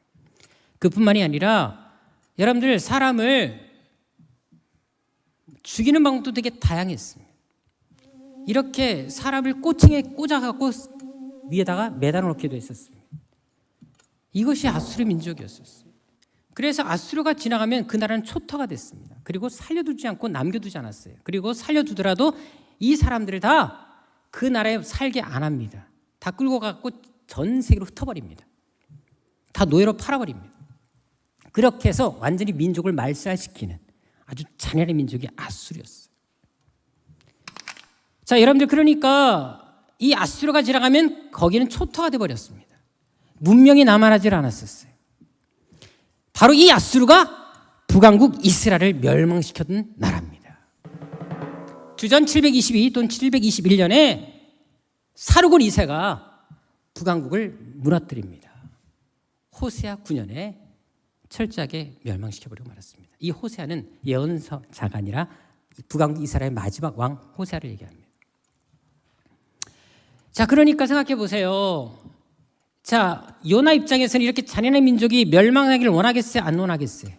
A: 그뿐만이 아니라 여러분들 사람을 죽이는 방법도 되게 다양했습니다. 이렇게 사람을 꼬챙이에 꽂아갖고 위에다가 매달아 놓기도 했었습니다. 이것이 아수르 민족이었었어요. 그래서 아수르가 지나가면 그 나라는 초토가 됐습니다. 그리고 살려두지 않고 남겨두지 않았어요. 그리고 살려두더라도 이 사람들을 다 그 나라에 살게 안 합니다. 다 끌고 가고 전 세계로 흩어버립니다. 다 노예로 팔아버립니다. 그렇게 해서 완전히 민족을 말살시키는 아주 잔인한 민족이 아수르였어요. 자, 여러분들 그러니까 이 아수르가 지나가면 거기는 초토가 돼버렸습니다. 문명이 남아나질 않았었어요. 바로 이 아수르가 북왕국 이스라엘을 멸망시켰던 나라입니다. 주전 722 또는 721년에 사르곤 2세가 북왕국을 무너뜨립니다. 호세아 9년에 철저하게 멸망시켜버리고 말았습니다. 이 호세아는 예언서자가 아니라 북왕국 이스라엘의 마지막 왕 호세아를 얘기합니다. 자, 그러니까 생각해 보세요. 자, 요나 입장에서는 이렇게 잔인한 민족이 멸망하기를 원하겠어요? 안 원하겠어요?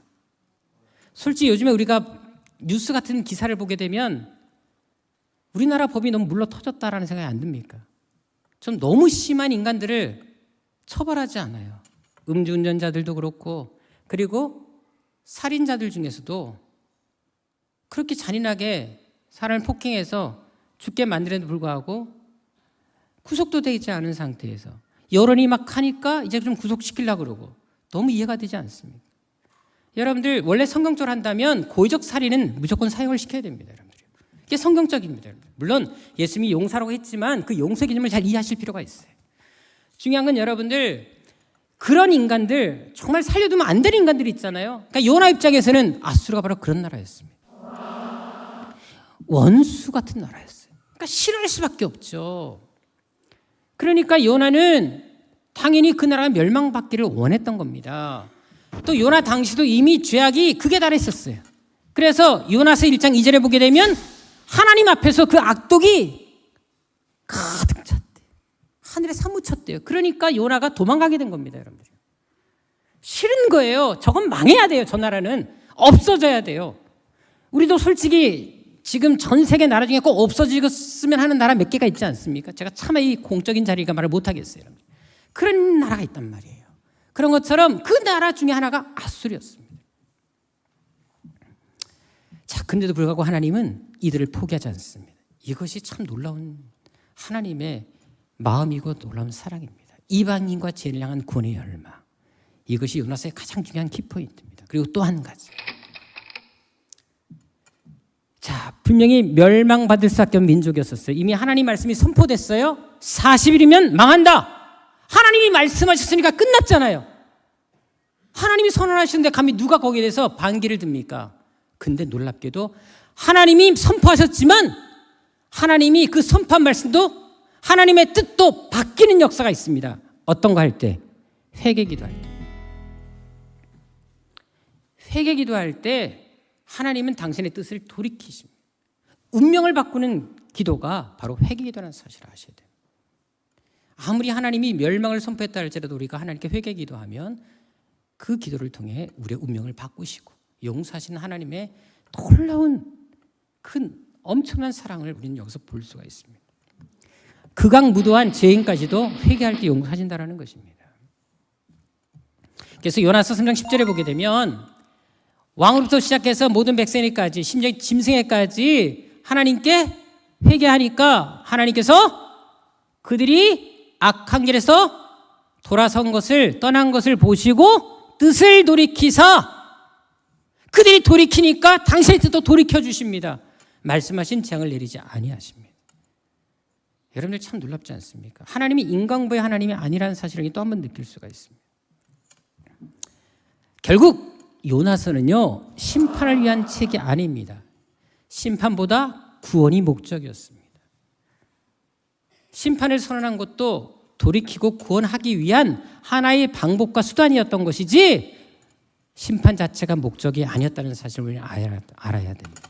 A: 솔직히 요즘에 우리가 뉴스 같은 기사를 보게 되면 우리나라 법이 너무 물러 터졌다라는 생각이 안 듭니까? 좀 너무 심한 인간들을 처벌하지 않아요. 음주운전자들도 그렇고 그리고 살인자들 중에서도 그렇게 잔인하게 사람을 폭행해서 죽게 만드는데도 불구하고 구속도 되지 않은 상태에서 여론이 막 하니까 이제 좀 구속시키려고 그러고 너무 이해가 되지 않습니다. 여러분들 원래 성경적으로 한다면 고의적 살인은 무조건 사형을 시켜야 됩니다. 여러분들. 이게 성경적입니다. 여러분들. 물론 예수님이 용사라고 했지만 그 용서의 개념을 잘 이해하실 필요가 있어요. 중요한 건 여러분들 그런 인간들 정말 살려두면 안 되는 인간들이 있잖아요. 그러니까 요나 입장에서는 아수르가 바로 그런 나라였습니다. 원수 같은 나라였어요. 그러니까 싫어할 수밖에 없죠. 그러니까 요나는 당연히 그 나라가 멸망받기를 원했던 겁니다. 또 요나 당시도 이미 죄악이 극에 달했었어요. 그래서 요나서 1장 2절에 보게 되면 하나님 앞에서 그 악독이 가득 찼대요. 하늘에 사무쳤대요. 그러니까 요나가 도망가게 된 겁니다. 여러분들. 싫은 거예요. 저건 망해야 돼요. 저 나라는 없어져야 돼요. 우리도 솔직히 지금 전 세계 나라 중에 꼭 없어지겠으면 하는 나라 몇 개가 있지 않습니까? 제가 차마 이 공적인 자리가 말을 못하겠어요. 그런 나라가 있단 말이에요. 그런 것처럼 그 나라 중에 하나가 아수르였습니다. 자, 근데도 불구하고 하나님은 이들을 포기하지 않습니다. 이것이 참 놀라운 하나님의 마음이고 놀라운 사랑입니다. 이방인과 죄를 향한 구원의 열망. 이것이 요나서의 가장 중요한 키포인트입니다. 그리고 또 한 가지. 자, 분명히 멸망받을 수밖에 없는 민족이었었어요. 이미 하나님 말씀이 선포됐어요. 40일이면 망한다. 하나님이 말씀하셨으니까 끝났잖아요. 하나님이 선언하시는데 감히 누가 거기에 대해서 반기를 듭니까? 근데 놀랍게도 하나님이 선포하셨지만 하나님이 그 선포한 말씀도 하나님의 뜻도 바뀌는 역사가 있습니다. 어떤 거 할 때? 회개기도 할 때. 회개기도 할 때 하나님은 당신의 뜻을 돌이키십니다. 운명을 바꾸는 기도가 바로 회개기도라는 사실을 아셔야 돼요. 아무리 하나님이 멸망을 선포했다 할지라도 우리가 하나님께 회개기도하면 그 기도를 통해 우리의 운명을 바꾸시고 용서하시는 하나님의 놀라운 큰 엄청난 사랑을 우리는 여기서 볼 수가 있습니다. 극악무도한 죄인까지도 회개할 때 용서하신다는 것입니다. 그래서 요나서 3장 10절에 보게 되면 왕으로부터 시작해서 모든 백성에까지 심지어 짐승에까지 하나님께 회개하니까 하나님께서 그들이 악한 길에서 돌아선 것을 떠난 것을 보시고 뜻을 돌이키사 그들이 돌이키니까 당신의 뜻도 돌이켜 주십니다. 말씀하신 재앙을 내리지 아니하십니다. 여러분들 참 놀랍지 않습니까? 하나님이 인간보의 하나님이 아니라는 사실을 또 한 번 느낄 수가 있습니다. 결국 요나서는요 심판을 위한 책이 아닙니다. 심판보다 구원이 목적이었습니다. 심판을 선언한 것도 돌이키고 구원하기 위한 하나의 방법과 수단이었던 것이지 심판 자체가 목적이 아니었다는 사실을 우리는 알아야 됩니다.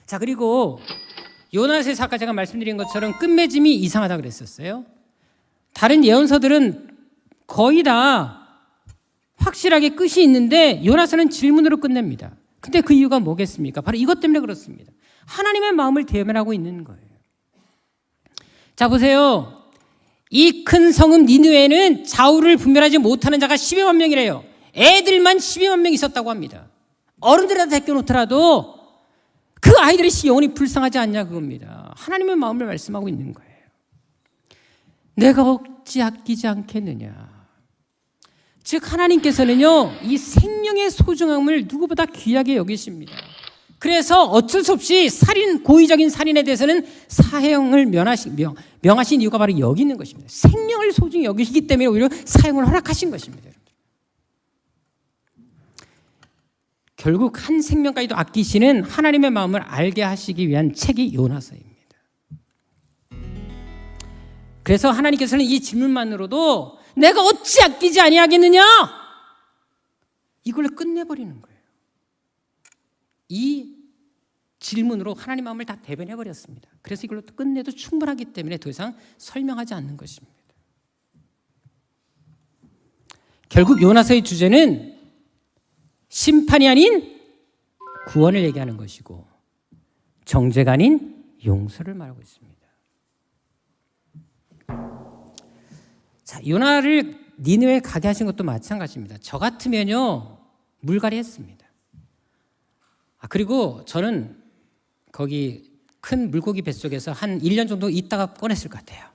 A: 자, 그리고 요나서의 아까 제가 말씀드린 것처럼 끝맺음이 이상하다고 그랬었어요. 다른 예언서들은 거의 다 확실하게 끝이 있는데 요나서는 질문으로 끝냅니다. 근데 그 이유가 뭐겠습니까? 바로 이것 때문에 그렇습니다. 하나님의 마음을 대면하고 있는 거예요. 자, 보세요. 이 큰 성읍 니느웨는 좌우를 분별하지 못하는 자가 12만 명이래요. 애들만 12만 명 있었다고 합니다. 어른들에다 데껴놓더라도 그 아이들의 영혼이 불쌍하지 않냐 그겁니다. 하나님의 마음을 말씀하고 있는 거예요. 내가 어찌 아끼지 않겠느냐. 즉 하나님께서는요 이 생명의 소중함을 누구보다 귀하게 여기십니다. 그래서 어쩔 수 없이 고의적인 살인에 대해서는 사형을 명하신 이유가 바로 여기 있는 것입니다. 생명을 소중히 여기시기 때문에 오히려 사형을 허락하신 것입니다. 결국 한 생명까지도 아끼시는 하나님의 마음을 알게 하시기 위한 책이 요나서입니다. 그래서 하나님께서는 이 질문만으로도 내가 어찌 아끼지 아니하겠느냐 이걸로 끝내버리는 거예요. 이 질문으로 하나님 마음을 다 대변해버렸습니다. 그래서 이걸로 끝내도 충분하기 때문에 더 이상 설명하지 않는 것입니다. 결국 요나서의 주제는 심판이 아닌 구원을 얘기하는 것이고 정죄가 아닌 용서를 말하고 있습니다. 자, 요나를 니느웨에 가게 하신 것도 마찬가지입니다. 저 같으면요 물갈이 했습니다. 그리고 저는 거기 큰 물고기 뱃속에서 한 1년 정도 있다가 꺼냈을 것 같아요.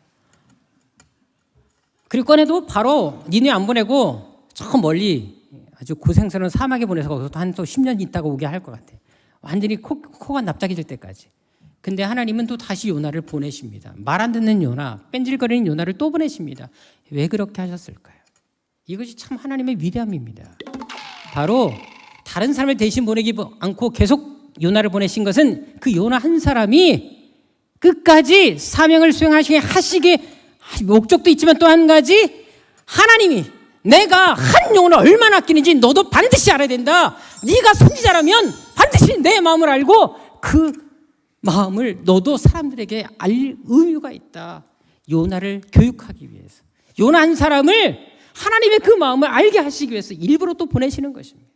A: 그리고 꺼내도 바로 니느웨 안 보내고 저 멀리 아주 고생스러운 사막에 보내서 거기서 한 또 10년 있다가 오게 할 것 같아. 완전히 코가 납작해질 때까지. 근데 하나님은 또 다시 요나를 보내십니다. 말 안 듣는 요나, 뺀질거리는 요나를 또 보내십니다. 왜 그렇게 하셨을까요? 이것이 참 하나님의 위대함입니다. 바로 다른 사람을 대신 보내지 않고 계속 요나를 보내신 것은 그 요나 한 사람이 끝까지 사명을 수행하시게 목적도 있지만 또 한 가지, 하나님이 내가 한 영혼을 얼마나 아끼는지 너도 반드시 알아야 된다. 네가 선지자라면 반드시 내 마음을 알고 그 마음을 너도 사람들에게 알 의무가 있다. 요나를 교육하기 위해서, 요나 한 사람을 하나님의 그 마음을 알게 하시기 위해서 일부러 또 보내시는 것입니다.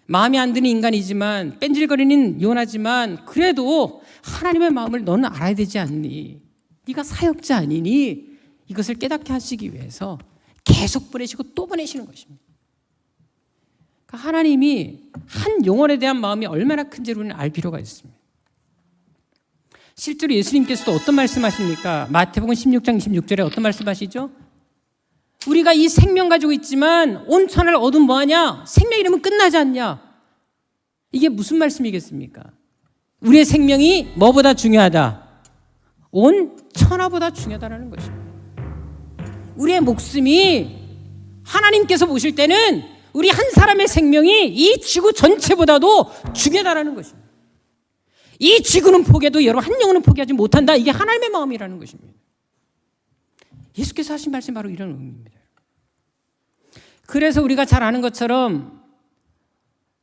A: 마음에 안 드는 인간이지만, 뺀질거리는 요나지만, 그래도 하나님의 마음을 너는 알아야 되지 않니? 네가 사역자 아니니? 이것을 깨닫게 하시기 위해서 계속 보내시고 또 보내시는 것입니다. 그러니까 하나님이 한 영혼에 대한 마음이 얼마나 큰지를 우리는 알 필요가 있습니다. 실제로 예수님께서도 어떤 말씀하십니까? 마태복음 16장 26절에 어떤 말씀하시죠? 우리가 이 생명 가지고 있지만 온 천하를 얻으면 뭐하냐? 생명 이름은 끝나지 않냐? 이게 무슨 말씀이겠습니까? 우리의 생명이 뭐보다 중요하다? 온 천하보다 중요하다는 것입니다. 우리의 목숨이 하나님께서 보실 때는 우리 한 사람의 생명이 이 지구 전체보다도 중요하다는 것입니다. 이 지구는 포기해도 여러분 한 영혼은 포기하지 못한다. 이게 하나님의 마음이라는 것입니다. 예수께서 하신 말씀이 바로 이런 의미입니다. 그래서 우리가 잘 아는 것처럼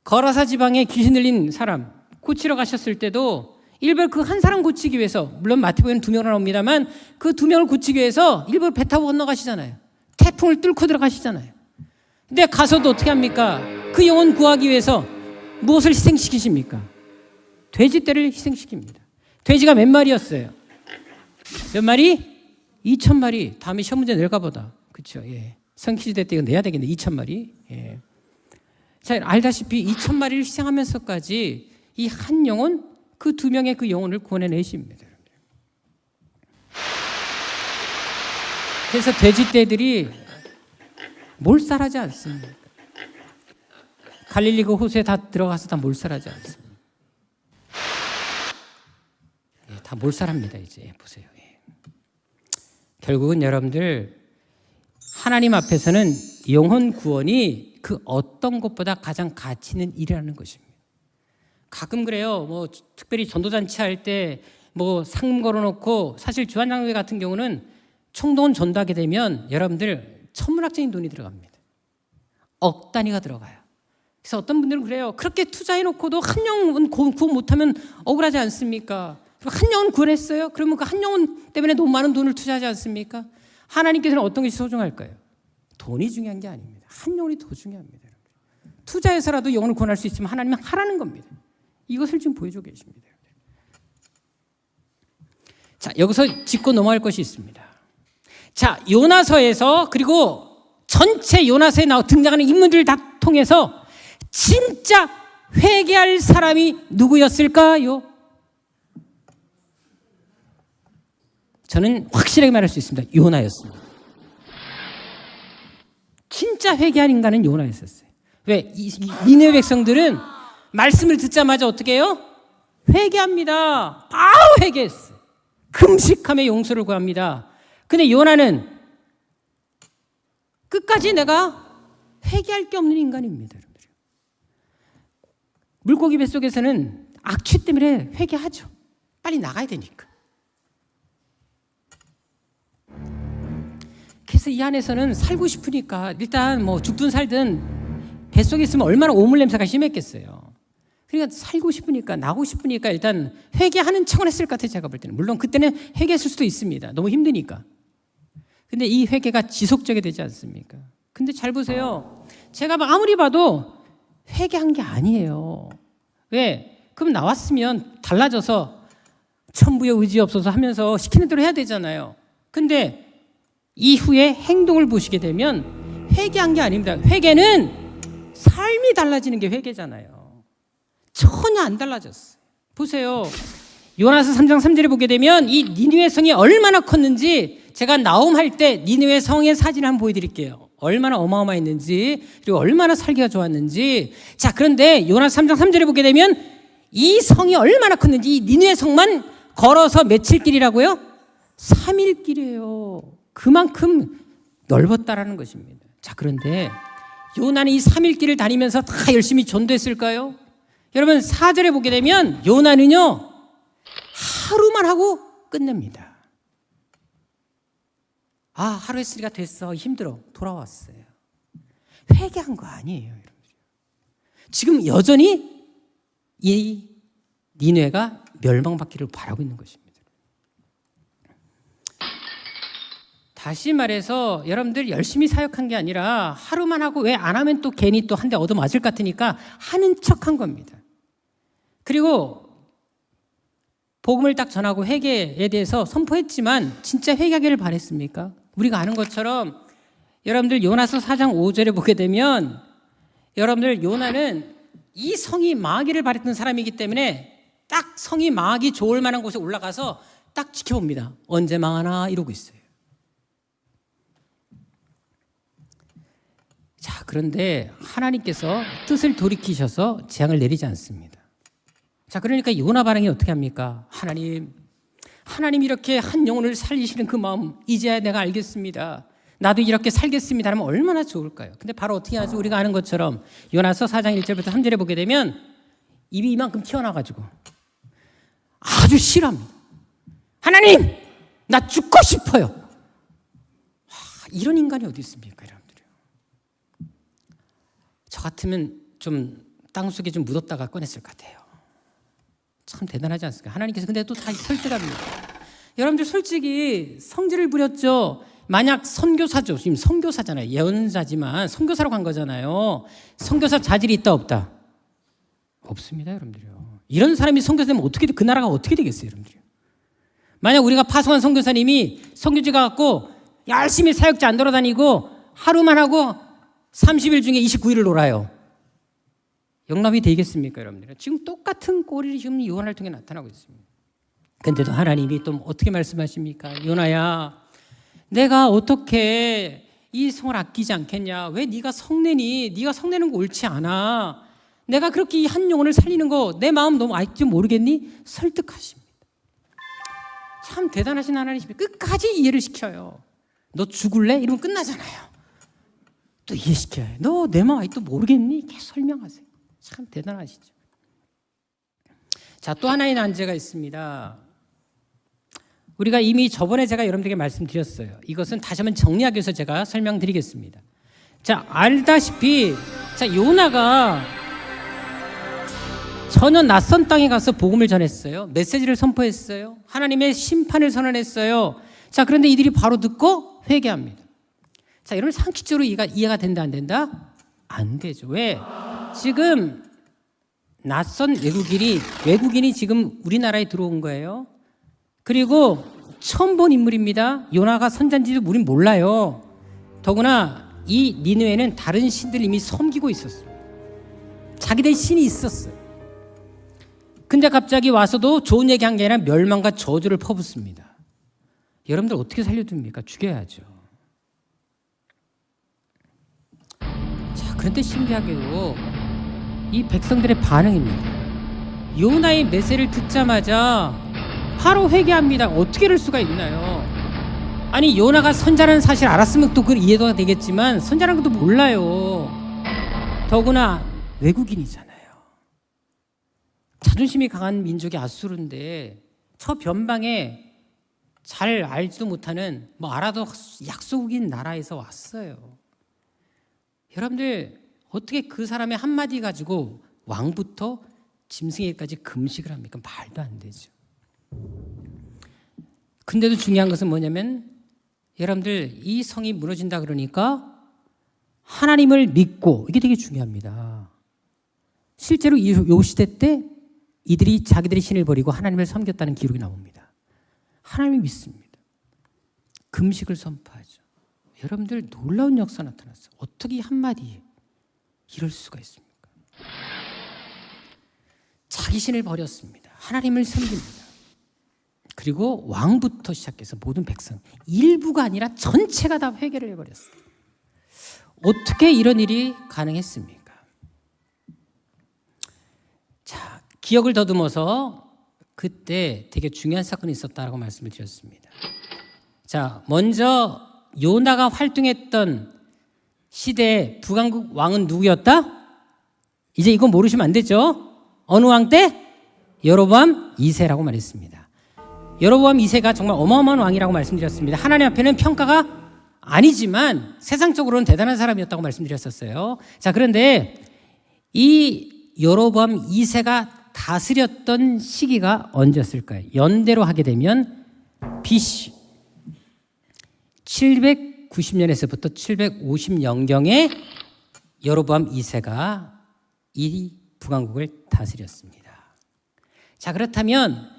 A: 거라사 지방에 귀신 들린 사람 고치러 가셨을 때도 일부러 그 한 사람 고치기 위해서, 물론 마태복음에는 2명으로 나옵니다만 그 2명을 고치기 위해서 일부러 배 타고 건너가시잖아요. 태풍을 뚫고 들어가시잖아요. 근데 가서도 어떻게 합니까? 그 영혼 구하기 위해서 무엇을 희생시키십니까? 돼지떼를 희생시킵니다. 돼지가 몇 마리였어요? 몇 마리? 2,000마리. 다음에 시험 문제 낼까 보다. 그렇죠? 예. 성키지대 때 이거 내야 되겠네. 2,000마리. 예. 자, 알다시피 2,000마리를 희생하면서까지 이 한 영혼, 그 2명의 그 영혼을 구원해내십니다. 그래서 돼지떼들이 몰살하지 않습니다. 갈릴리 그 호수에 다 들어가서 다 몰살하지 않습니다. 예, 다 몰살합니다. 이제 보세요. 예. 결국은 여러분들, 하나님 앞에서는 영혼 구원이 그 어떤 것보다 가장 가치 있는 일이라는 것입니다. 가끔 그래요. 뭐 특별히 전도잔치 할 때 뭐 상금 걸어놓고, 사실 주한장로회 같은 경우는 총동원 전도하게 되면 여러분들 천문학적인 돈이 들어갑니다. 억 단위가 들어가요. 그래서 어떤 분들은 그래요. 그렇게 투자해놓고도 한 영혼 구원 못하면 억울하지 않습니까? 한 영혼 구원했어요? 그러면 그 한 영혼 때문에 너무 많은 돈을 투자하지 않습니까? 하나님께서는 어떤 것이 소중할까요? 돈이 중요한 게 아닙니다. 한 영혼이 더 중요합니다. 투자해서라도 영혼을 구원할 수 있으면 하나님은 하라는 겁니다. 이것을 지금 보여주고 계십니다. 자, 여기서 짚고 넘어갈 것이 있습니다. 자, 요나서에서, 그리고 전체 요나서에 등장하는 인물들을 다 통해서 진짜 회개할 사람이 누구였을까요? 저는 확실하게 말할 수 있습니다. 요나였습니다. 진짜 회개할 인간은 요나였었어요. 왜? 니느웨 백성들은 말씀을 듣자마자 어떻게 해요? 회개합니다. 바로 회개했어요. 금식하며 용서를 구합니다. 근데 요나는 끝까지 내가 회개할 게 없는 인간입니다. 물고기 뱃속에서는 악취 때문에 회개하죠. 빨리 나가야 되니까. 그래서 이 안에서는 살고 싶으니까 일단 뭐 죽든 살든 뱃속에 있으면 얼마나 오물 냄새가 심했겠어요. 그러니까 살고 싶으니까, 나고 싶으니까 일단 회개하는 척을 했을 것 같아요. 제가 볼 때는. 물론 그때는 회개했을 수도 있습니다. 너무 힘드니까. 근데 이 회개가 지속적이 되지 않습니까? 근데 잘 보세요. 제가 아무리 봐도 회개한 게 아니에요. 왜? 그럼 나왔으면 달라져서 천부의 의지 없어서 하면서 시키는 대로 해야 되잖아요. 근데 이후에 행동을 보시게 되면 회개한 게 아닙니다. 회개는 삶이 달라지는 게 회개잖아요. 전혀 안 달라졌어요. 보세요. 요나서 3장 3절에 보게 되면 이 니느웨 성이 얼마나 컸는지 제가 나움할 때 니느웨 성의 사진을 한번 보여드릴게요. 얼마나 어마어마했는지, 그리고 얼마나 살기가 좋았는지. 자, 그런데 요나서 3장 3절에 보게 되면 이 성이 얼마나 컸는지, 이 니느웨 성만 걸어서 며칠 길이라고요? 3일 길이에요. 그만큼 넓었다라는 것입니다. 자, 그런데 요나는 이 3일 길을 다니면서 다 열심히 전도했을까요? 여러분 4절에 보게 되면 요나는요 하루만 하고 끝냅니다. 아, 하루 했으니까 됐어, 힘들어, 돌아왔어요. 회개한 거 아니에요, 여러분. 지금 여전히 이 니느웨가 멸망받기를 바라고 있는 것입니다. 다시 말해서 여러분들 열심히 사역한 게 아니라 하루만 하고 왜 안 하면 또 괜히 또 한 대 얻어맞을 것 같으니까 하는 척한 겁니다. 그리고 복음을 딱 전하고 회개에 대해서 선포했지만 진짜 회개하기를 바랬습니까? 우리가 아는 것처럼 여러분들 요나서 4장 5절에 보게 되면 여러분들 요나는 이 성이 망하기를 바랬던 사람이기 때문에 딱 성이 망하기 좋을 만한 곳에 올라가서 딱 지켜봅니다. 언제 망하나 이러고 있어요. 자, 그런데 하나님께서 뜻을 돌이키셔서 재앙을 내리지 않습니다. 자, 그러니까 요나 반응이 어떻게 합니까? 하나님 이렇게 한 영혼을 살리시는 그 마음 이제야 내가 알겠습니다. 나도 이렇게 살겠습니다 하면 얼마나 좋을까요? 근데 바로 어떻게 하죠? 우리가 아는 것처럼 요나서 4장 1절부터 3절에 보게 되면 입이 이만큼 튀어나와가지고 아주 싫어합니다. 하나님, 나 죽고 싶어요. 이런 인간이 어디 있습니까, 여러분들요? 저 같으면 좀 땅속에 좀 묻었다가 꺼냈을 것 같아요. 참 대단하지 않습니까? 하나님께서 근데 또 다시 설득합니다. 여러분들 솔직히 성질을 부렸죠. 만약 선교사죠. 지금 선교사잖아요. 예언자지만 선교사로 간 거잖아요. 선교사 자질이 있다 없다? 없습니다, 여러분들요. 이런 사람이 선교사 되면 어떻게 그 나라가 어떻게 되겠어요, 여러분들요? 만약 우리가 파송한 선교사님이 선교지 가갖고 열심히 사역지 안 돌아다니고 하루만 하고 30일 중에 29일을 놀아요. 영납이 되겠습니까, 여러분들? 지금 똑같은 꼴이 지금 요나를 통해 나타나고 있습니다. 근데도 하나님이 또 어떻게 말씀하십니까? 요나야, 내가 어떻게 이 성을 아끼지 않겠냐? 왜 네가 성내니? 네가 성내는 거 옳지 않아. 내가 그렇게 이 한 영혼을 살리는 거 내 마음 너무 알지 모르겠니? 설득하십니다. 참 대단하신 하나님이십니다. 끝까지 이해를 시켜요. 너 죽을래? 이러면 끝나잖아요. 또 이해시켜요. 너 내 마음 아직도 모르겠니? 계속 설명하세요. 참 대단하시죠. 자, 또 하나의 난제가 있습니다. 우리가 이미 저번에 제가 여러분들에게 말씀드렸어요. 이것은 다시 한번 정리하기 위해서 제가 설명드리겠습니다. 자, 알다시피 요나가 전혀 낯선 땅에 가서 복음을 전했어요. 메시지를 선포했어요. 하나님의 심판을 선언했어요. 자, 그런데 이들이 바로 듣고 회개합니다. 자, 여러분 상식적으로 이해가 된다 안 된다? 안 되죠. 왜? 지금 낯선 외국인이 지금 우리나라에 들어온 거예요. 그리고 처음 본 인물입니다. 요나가 선자인지도 우린 몰라요. 더구나 이 니느웨는 다른 신들 이미 섬기고 있었어요. 자기들 신이 있었어요. 근데 갑자기 와서도 좋은 얘기한 게 아니라 멸망과 저주를 퍼붓습니다. 여러분들 어떻게 살려둡니까? 죽여야죠. 자, 그런데 신기하게도 이 백성들의 반응입니다. 요나의 메시지를 듣자마자 바로 회개합니다. 어떻게 이럴 수가 있나요? 아니, 요나가 선자라는 사실 알았으면 또 그 이해가 되겠지만 선자라는 것도 몰라요. 더구나 외국인이잖아요. 자존심이 강한 민족이 아수르인데 저 변방에 잘 알지도 못하는 알아도 약소국인 나라에서 왔어요. 여러분들 어떻게 그 사람의 한마디 가지고 왕부터 짐승에게까지 금식을 합니까? 말도 안 되죠. 근데도 중요한 것은 뭐냐면 여러분들 이 성이 무너진다 그러니까 하나님을 믿고, 이게 되게 중요합니다. 실제로 이 시대 때 이들이 자기들의 신을 버리고 하나님을 섬겼다는 기록이 나옵니다. 하나님을 믿습니다. 금식을 선포하죠. 여러분들 놀라운 역사 나타났어요. 어떻게 한마디에 이럴 수가 있습니까? 자기 신을 버렸습니다. 하나님을 섬깁니다. 그리고 왕부터 시작해서 모든 백성, 일부가 아니라 전체가 다 회개를 해버렸어요. 어떻게 이런 일이 가능했습니까? 자, 기억을 더듬어서 그때 되게 중요한 사건이 있었다라고 말씀을 드렸습니다. 자, 먼저 요나가 활동했던 시대의 북왕국 왕은 누구였다? 이제 이거 모르시면 안 되죠? 어느 왕 때? 여로보암 2세라고 말했습니다. 여로보암 2세가 정말 어마어마한 왕이라고 말씀드렸습니다. 하나님 앞에는 평가가 아니지만 세상적으로는 대단한 사람이었다고 말씀드렸었어요. 자, 그런데 이 여로보암 2세가 다스렸던 시기가 언제였을까요? 연대로 하게 되면 BC 790년에서부터 750년경에 여로보암 2세가 이 북왕국을 다스렸습니다. 자, 그렇다면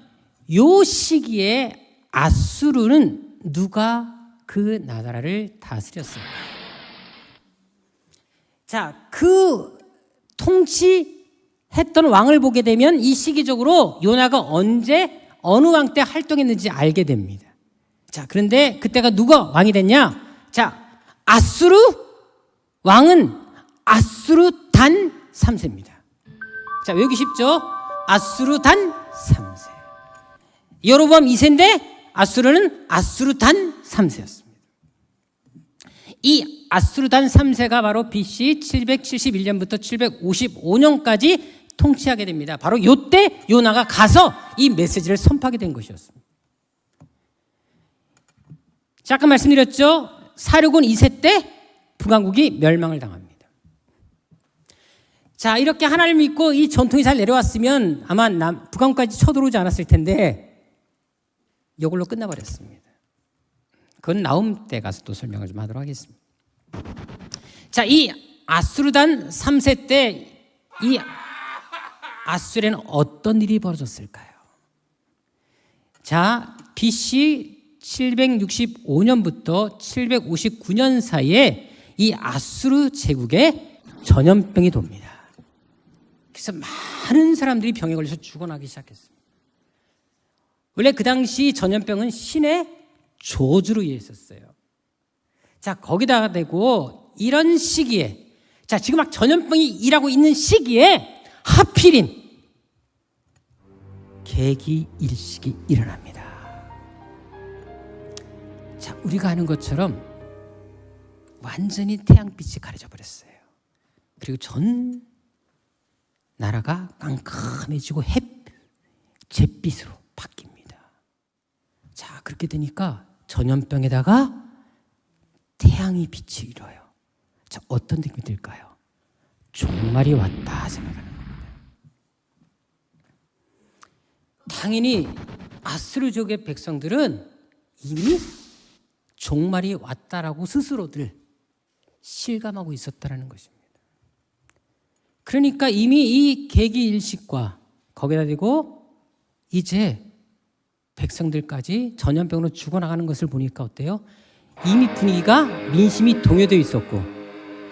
A: 요 시기에 아수르는 누가 그 나라를 다스렸을까요? 자, 그 통치했던 왕을 보게 되면 이 시기적으로 요나가 언제 어느 왕 때 활동했는지 알게 됩니다. 자, 그런데 그때가 누가 왕이 됐냐? 자, 아수르 왕은 아수르단 3세입니다. 자, 외우기 쉽죠? 아수르단 3세. 여로보암 2세인데 아수르는 아수르단 3세였습니다. 이 아수르단 3세가 바로 BC 771년부터 755년까지 통치하게 됩니다. 바로 이때 요나가 가서 이 메시지를 선포하게 된 것이었습니다. 자, 아까 말씀드렸죠? 사륙은 2세 때 북왕국이 멸망을 당합니다. 자, 이렇게 하나님을 믿고 이 전통이 잘 내려왔으면 아마 북왕국까지 쳐들어오지 않았을 텐데 이걸로 끝나버렸습니다. 그건 나움 때 가서 또 설명을 좀 하도록 하겠습니다. 자, 이 아수르단 3세 때 이 아수르에는 어떤 일이 벌어졌을까요? 자, BC 765년부터 759년 사이에 이 아수르 제국에 전염병이 돕니다. 그래서 많은 사람들이 병에 걸려서 죽어나기 시작했습니다. 원래 그 당시 전염병은 신의 저주로 인했었어요. 자, 거기다가 대고 이런 시기에, 자, 지금 막 전염병이 일하고 있는 시기에 하필인 계기일식이 일어납니다. 자, 우리가 아는 것처럼 완전히 태양빛이 가려져 버렸어요. 그리고 전 나라가 깜깜해지고 잿빛으로 바뀝니다. 자, 그렇게 되니까 전염병에다가 태양이 빛이 일어요. 자, 어떤 느낌이 들까요? 종말이 왔다 생각하는 겁니다. 당연히 아수르족의 백성들은 이미 종말이 왔다라고 스스로들 실감하고 있었다라는 것입니다. 그러니까 이미 이 계기일식과 거기다 대고 이제 백성들까지 전염병으로 죽어나가는 것을 보니까 어때요? 이미 분위기가 민심이 동요되어 있었고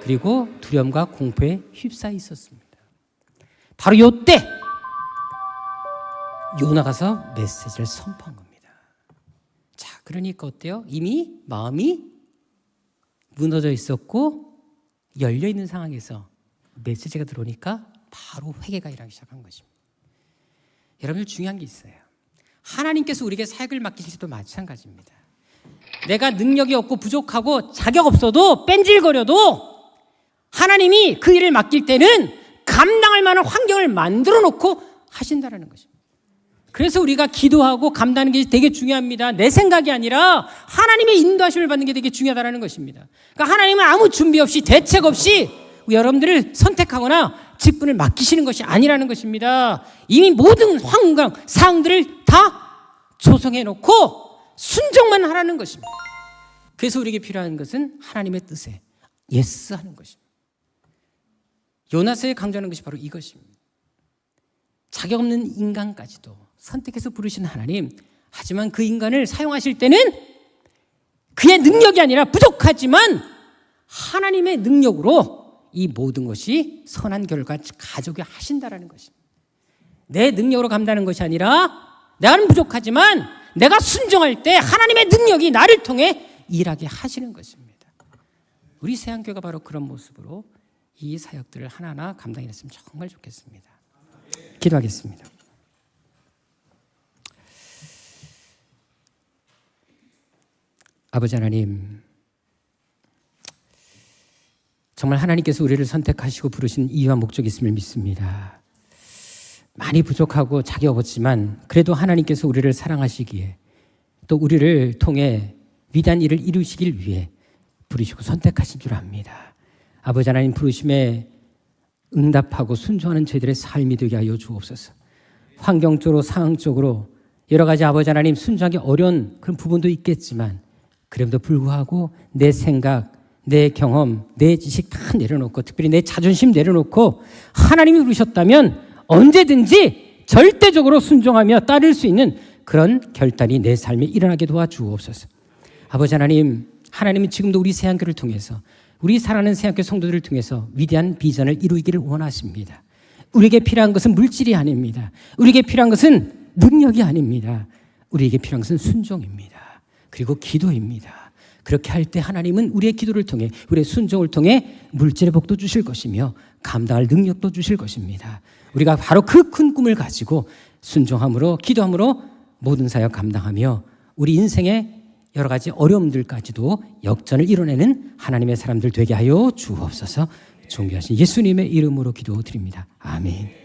A: 그리고 두려움과 공포에 휩싸여 있었습니다. 바로 이때 요나가서 메시지를 선포한 겁니다. 자, 그러니까 어때요? 이미 마음이 무너져 있었고 열려 있는 상황에서 메시지가 들어오니까 바로 회개가 일하기 시작한 것입니다. 여러분들 중요한 게 있어요. 하나님께서 우리에게 사역을 맡기실 때도 마찬가지입니다. 내가 능력이 없고 부족하고 자격 없어도 뺀질거려도 하나님이 그 일을 맡길 때는 감당할 만한 환경을 만들어 놓고 하신다라는 것입니다. 그래서 우리가 기도하고 감당하는 게 되게 중요합니다. 내 생각이 아니라 하나님의 인도하심을 받는 게 되게 중요하다는 것입니다. 그러니까 하나님은 아무 준비 없이 대책 없이 여러분들을 선택하거나 직분을 맡기시는 것이 아니라는 것입니다. 이미 모든 환경, 사항들을 다 조성해 놓고 순종만 하라는 것입니다. 그래서 우리에게 필요한 것은 하나님의 뜻에 예스 하는 것입니다. 요나서에 강조하는 것이 바로 이것입니다. 자격 없는 인간까지도 선택해서 부르신 하나님, 하지만 그 인간을 사용하실 때는 그의 능력이 아니라 부족하지만 하나님의 능력으로 이 모든 것이 선한 결과 가져오게 하신다라는 것입니다. 내 능력으로 감당하는 것이 아니라 나는 부족하지만 내가 순종할 때 하나님의 능력이 나를 통해 일하게 하시는 것입니다. 우리 새한교회가 바로 그런 모습으로 이 사역들을 하나하나 감당해냈으면 정말 좋겠습니다. 기도하겠습니다. 아버지 하나님, 정말 하나님께서 우리를 선택하시고 부르신 이유와 목적이 있음을 믿습니다. 많이 부족하고 자기 없었지만 그래도 하나님께서 우리를 사랑하시기에 또 우리를 통해 위대한 일을 이루시길 위해 부르시고 선택하신 줄 압니다. 아버지 하나님, 부르심에 응답하고 순종하는 저희들의 삶이 되게 하여 주옵소서. 환경적으로 상황적으로 여러 가지 아버지 하나님 순종하기 어려운 그런 부분도 있겠지만 그럼에도 불구하고 내 생각, 내 경험, 내 지식 다 내려놓고 특별히 내 자존심 내려놓고 하나님이 부르셨다면 언제든지 절대적으로 순종하며 따를 수 있는 그런 결단이 내 삶에 일어나게 도와주옵소서. 아버지 하나님, 하나님은 지금도 우리 새한교를 통해서 우리 사랑하는 새한교 성도들을 통해서 위대한 비전을 이루기를 원하십니다. 우리에게 필요한 것은 물질이 아닙니다. 우리에게 필요한 것은 능력이 아닙니다. 우리에게 필요한 것은 순종입니다. 그리고 기도입니다. 그렇게 할 때 하나님은 우리의 기도를 통해 우리의 순종을 통해 물질의 복도 주실 것이며 감당할 능력도 주실 것입니다. 우리가 바로 그 큰 꿈을 가지고 순종함으로 기도함으로 모든 사역 감당하며 우리 인생의 여러 가지 어려움들까지도 역전을 이뤄내는 하나님의 사람들 되게 하여 주옵소서. 존귀하신 예수님의 이름으로 기도드립니다. 아멘.